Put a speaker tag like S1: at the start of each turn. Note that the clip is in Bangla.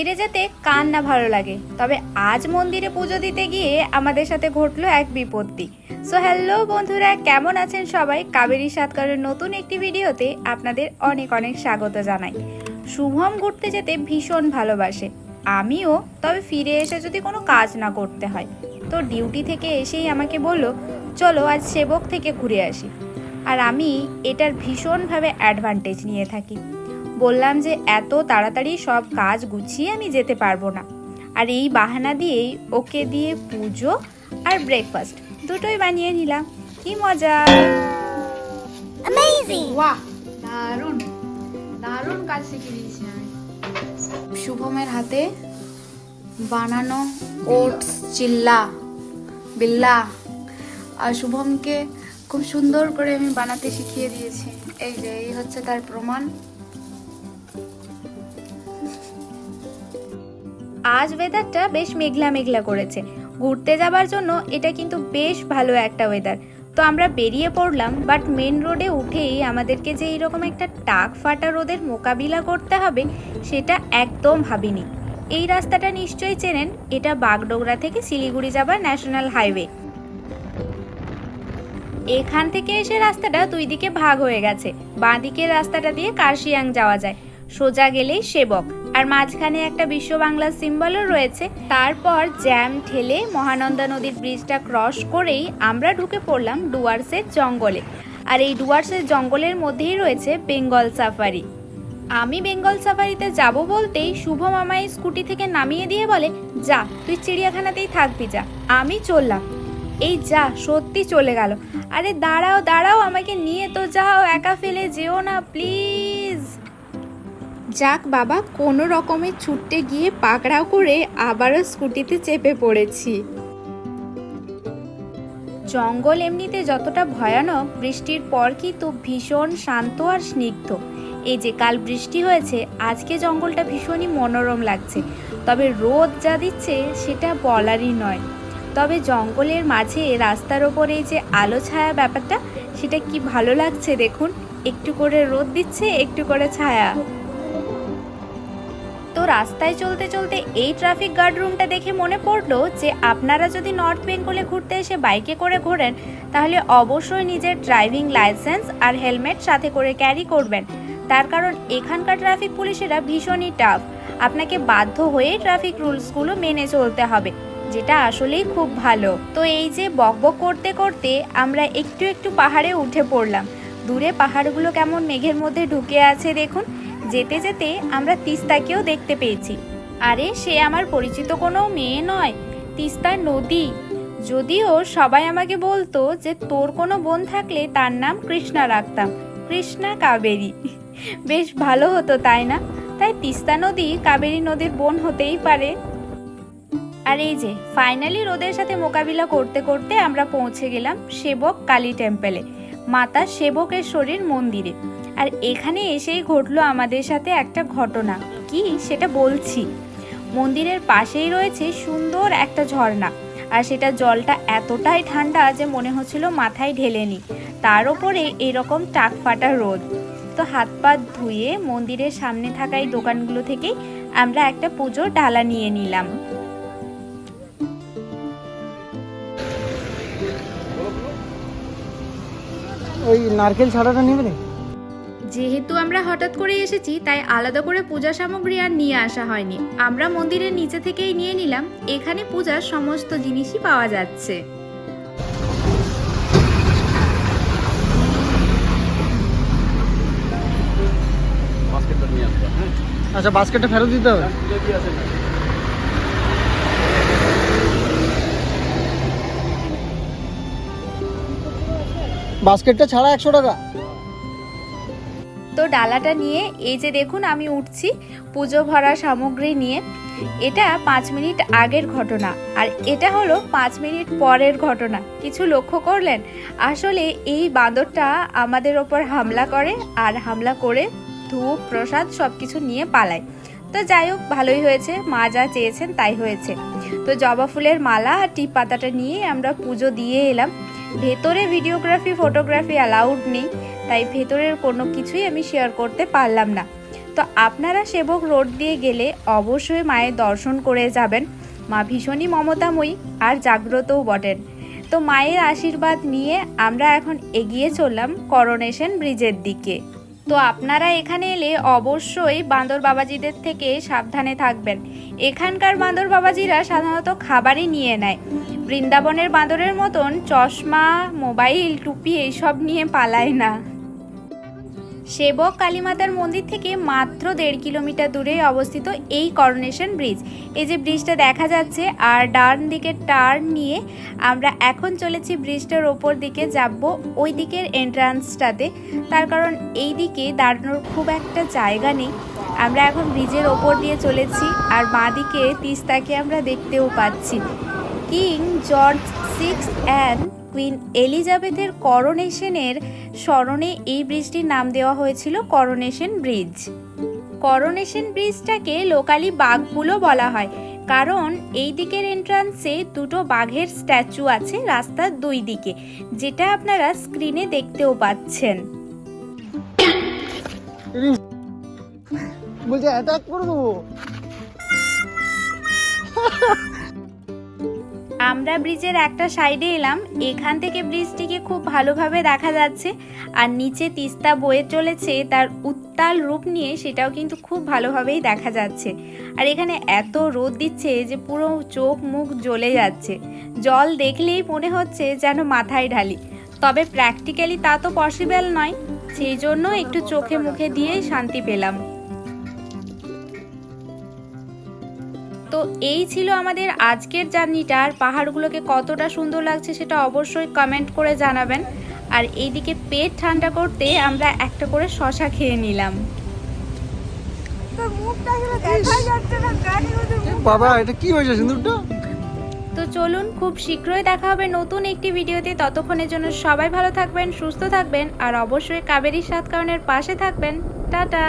S1: মন্দিরে যেতে কার না ভালো লাগে, তবে আজ মন্দিরে পুজো দিতে গিয়ে আমাদের সাথে ঘটলো এক বিপত্তি। সো হ্যালো বন্ধুরা, কেমন আছেন সবাই? কাবেরী সাতকারের নতুন একটি ভিডিওতে আপনাদের অনেক অনেক স্বাগত জানাই। শুভম ঘুরতে যেতে ভীষণ ভালোবাসে, আমিও। তবে ফিরে এসে যদি কোনো কাজ না করতে হয়, তো ডিউটি থেকে এসেই আমাকে বলল চলো আজ সেবক থেকে ঘুরে আসি। আর আমি এটার ভীষণভাবে অ্যাডভান্টেজ নিয়ে থাকি। বললাম যে এত তাড়াতাড়ি সব কাজ গুছিয়ে আমি যেতে পারবো না, আর এই বাহানা দিয়েই ওকে দিয়ে পুজো আর ব্রেকফাস্ট দুটোই বানিয়ে নিলাম। কি মজা!
S2: Amazing!
S1: বাহ, দারুণ দারুণ কাজ শিখে দিয়েছি আমি। শুভমের হাতে বানানো ওটস চিল্লা বিল্লা, আর শুভমকে খুব সুন্দর করে আমি বানাতে শিখিয়ে দিয়েছি। এই যে এই হচ্ছে তার প্রমাণ। আজ ওয়েদারটা বেশ মেঘলা মেঘলা করেছে, ঘুরতে যাবার জন্য এটা কিন্তু বেশ ভালো একটা ওয়েদার। তো আমরা বেরিয়ে পড়লাম, বাট মেন রোডে উঠেই আমাদেরকে যে এইরকম একটা টাক ফাটা রোদের মোকাবিলা করতে হবে সেটা একদম ভাবিনি। এই রাস্তাটা নিশ্চয়ই চেনেন, এটা বাগডোগরা থেকে শিলিগুড়ি যাবার ন্যাশনাল হাইওয়ে। এখান থেকে এসে রাস্তাটা দুই দিকে ভাগ হয়ে গেছে। বাঁ দিকের রাস্তাটা দিয়ে কার্শিয়াং যাওয়া যায়, সোজা গেলেই সেবক, আর মাঝখানে একটা বিশ্ব বাংলা সিম্বলও রয়েছে। তারপর জ্যাম ঠেলে মহানন্দা নদীর ব্রিজটা ক্রস করেই আমরা ঢুকে পড়লাম ডুয়ার্সের জঙ্গলে। আর এই ডুয়ার্সের জঙ্গলের মধ্যেই রয়েছে বেঙ্গল সাফারি। আমি বেঙ্গল সাফারিতে যাব বলতেই শুভম আমায় স্কুটি থেকে নামিয়ে দিয়ে বলে, যা তুই চিড়িয়াখানাতেই থাকবি, যা। আমি চললাম, এই যা সত্যি চলে গেল। আরে দাঁড়াও দাঁড়াও, আমাকে নিয়ে তো যাও, একা ফেলে যেও না প্লিজ। যাক বাবা, কোনো রকমে ছুটতে গিয়ে পাকড়াও করে আবারও স্কুটিতে চেপে পড়েছি। জঙ্গল এমনিতে যতটা ভয়ানক, বৃষ্টির পর কিন্তু ভীষণ শান্ত আর স্নিগ্ধ। এই যে কাল বৃষ্টি হয়েছে, আজকে জঙ্গলটা ভীষণই মনোরম লাগছে। তবে রোদ যা দিচ্ছে সেটা বলারই নয়। তবে জঙ্গলের মাঝে রাস্তার ওপরে যে আলো ছায়া ব্যাপারটা, সেটা কি ভালো লাগছে দেখুন। একটু করে রোদ দিচ্ছে, একটু করে ছায়া। তো রাস্তায় চলতে চলতে এই ট্রাফিক গার্ড রুমটা দেখে মনে পড়লো যে আপনারা যদি নর্থ বেঙ্গলে ঘুরতে এসে বাইকে করে ঘোরেন, তাহলে অবশ্যই নিজের ড্রাইভিং লাইসেন্স আর হেলমেট সাথে করে ক্যারি করবেন। তার কারণ এখানকার ট্রাফিক পুলিশেরা ভীষণই টাফ, আপনাকে বাধ্য হয়ে ট্রাফিক রুলসগুলো মেনে চলতে হবে, যেটা আসলেই খুব ভালো। তো এই যে বকবক করতে করতে আমরা একটু একটু পাহাড়ে উঠে পড়লাম। দূরে পাহাড়গুলো কেমন মেঘের মধ্যে ঢুকে আছে দেখুন। যেতে যেতে আমরা তিস্তাকেও দেখতে পেয়েছি। আরে সে আমার পরিচিত কোনো মেয়ে নয়, তিস্তা নদী। যদিও সবাই আমাকে বলতো যে তোর কোনো বোন থাকলে তার নাম কৃষ্ণা রাখতাম, কৃষ্ণা কাবেরী। বেশ ভালো হতো তাই না? তাই তিস্তা নদী কাবেরী নদীর বোন হতেই পারে। আর এই যে ফাইনালি রোদের সাথে মোকাবিলা করতে করতে আমরা পৌঁছে গেলাম সেবক কালী টেম্পলে, মাতা সেবকেশ্বরীর মন্দিরে। আর এখানে এসেই ঘটলো আমাদের সাথে একটা ঘটনা। কি সেটা বলছি। মন্দিরের পাশেই রয়েছে সুন্দর একটা ঝর্ণা, আর সেটা জলটা এতটাই ঠান্ডা যে মনে হচ্ছিল মাথায় ঢেলে নি। তার ওপরে এরকম টাক ফাটা রোদ। তো হাত পা ধুয়ে মন্দিরের সামনে থাকা এই দোকানগুলো থেকেই আমরা একটা পুজোর ডালা নিয়ে নিলাম।
S3: ওই নারকেল ছাড়াটা নেবে না?
S1: যেহেতু আমরা হঠাৎ করে এসেছি, তাই আলাদা করে পূজা সামগ্রী আর নিয়ে আসা হয়নি। আমরা মন্দিরের নিচে থেকেই নিয়ে নিলাম। এখানে পূজার সমস্ত জিনিসই পাওয়া যাচ্ছে।
S3: আচ্ছা, বাস্কেটটা ফেরত দিতে হবে। বাস্কেটটা ছাড়া 100 টাকা।
S1: তো ডালাটা নিয়ে এই যে দেখুন আমি উঠছি পুজো ভরা সামগ্রী নিয়ে। এটা 5 মিনিট আগের ঘটনা, আর এটা হলো 5 মিনিট পরের ঘটনা। কিছু লক্ষ্য করলেন? আসলে এই বাঁদরটা আমাদের ওপর হামলা করে, আর হামলা করে ধূপ প্রসাদ সব কিছু নিয়ে পালায়। তো যাই হোক, ভালোই হয়েছে, মা যা চেয়েছেন তাই হয়েছে। তো জবা ফুলের মালা আর টিপ পাতাটা নিয়ে আমরা পুজো দিয়ে এলাম। ভেতরে ভিডিওগ্রাফি ফটোগ্রাফি অ্যালাউড নেই, তাই ভেতরের কোনো কিছুই আমি শেয়ার করতে পারলাম না। তো আপনারা সেবক রোড দিয়ে গেলে অবশ্যই মায়ের দর্শন করে যাবেন। মা ভীষণই মমতাময়ী আর জাগ্রতও বটেন। তো মায়ের আশীর্বাদ নিয়ে আমরা এখন এগিয়ে চললাম করোনেশন ব্রিজের দিকে। তো আপনারা এখানে এলে অবশ্যই বাঁদর বাবাজিদের থেকে সাবধানে থাকবেন। এখানকার বাঁদর বাবাজিরা সাধারণত খাবারই নিয়ে নেয়। বৃন্দাবনের বাঁদরের মতন চশমা, মোবাইল, টুপি এইসব নিয়ে পালায় না। সেবক কালীমাতার মন্দির থেকে মাত্র 1.5 কিলোমিটার দূরে অবস্থিত এই করোনেশন ব্রিজ। এই যে ব্রিজটা দেখা যাচ্ছে, আর ডান দিকে টার্ন নিয়ে আমরা এখন চলেছি ব্রিজটার ওপর দিকে যাব, ওই দিকের এন্ট্রান্সটাতে। তার কারণ এই দিকে দাঁড়ানোর খুব একটা জায়গা নেই। আমরা এখন ব্রিজের ওপর দিয়ে চলেছি, আর বাঁ দিকে তিস্তাকে আমরা দেখতেও পাচ্ছি। কিং জর্জ 6 অ্যান্ড কুইন এলিজাবেথের করোনেশনের স্মরণে এই ব্রিজটির নাম দেওয়া হয়েছিল করোনেশন ব্রিজ। করোনেশন ব্রিজটাকে লোকালি বাঘপুলও বলা হয়, কারণ এই দিকের এন্ট্রান্সে 2টো বাঘের স্ট্যাচু আছে রাস্তার 2 দিকে, যেটা আপনারা স্ক্রিনে দেখতেও পাচ্ছেন।
S3: বলছে অ্যাটাক করে দেবো।
S1: আমরা ব্রিজের একটা সাইডে এলাম। এখান থেকে ব্রিজটিকে খুব ভালোভাবে দেখা যাচ্ছে, আর নিচে তিস্তা বয়ে চলেছে তার উত্তাল রূপ নিয়ে, সেটাও কিন্তু খুব ভালোভাবেই দেখা যাচ্ছে। আর এখানে এত রোদ দিচ্ছে যে পুরো চোখ মুখ জ্বলে যাচ্ছে। জল দেখলেই মনে হচ্ছে যেন মাথায় ঢালি, তবে প্র্যাকটিক্যালি তা তো পসিবল নয়, সেই জন্য একটু চোখে মুখে দিয়েই শান্তি পেলাম। তো এই ছিল আমাদের আজকের জার্নিটা। আর পাহাড়গুলোকে কতটা সুন্দর লাগছে সেটা অবশ্যই কমেন্ট করে জানাবেন। আর এইদিকে পেট ঠান্ডা করতে আমরা একটা করে শশা খেয়ে নিলাম।
S3: বাবা এটা কি হয়েছে সিন্দুরটা?
S1: তো চলুন, খুব শীঘ্রই দেখা হবে নতুন একটি ভিডিওতে। ততক্ষণের জন্য সবাই ভালো থাকবেন, সুস্থ থাকবেন, আর অবশ্যই কাবেরী সাতকারণের পাশে থাকবেন। টাটা।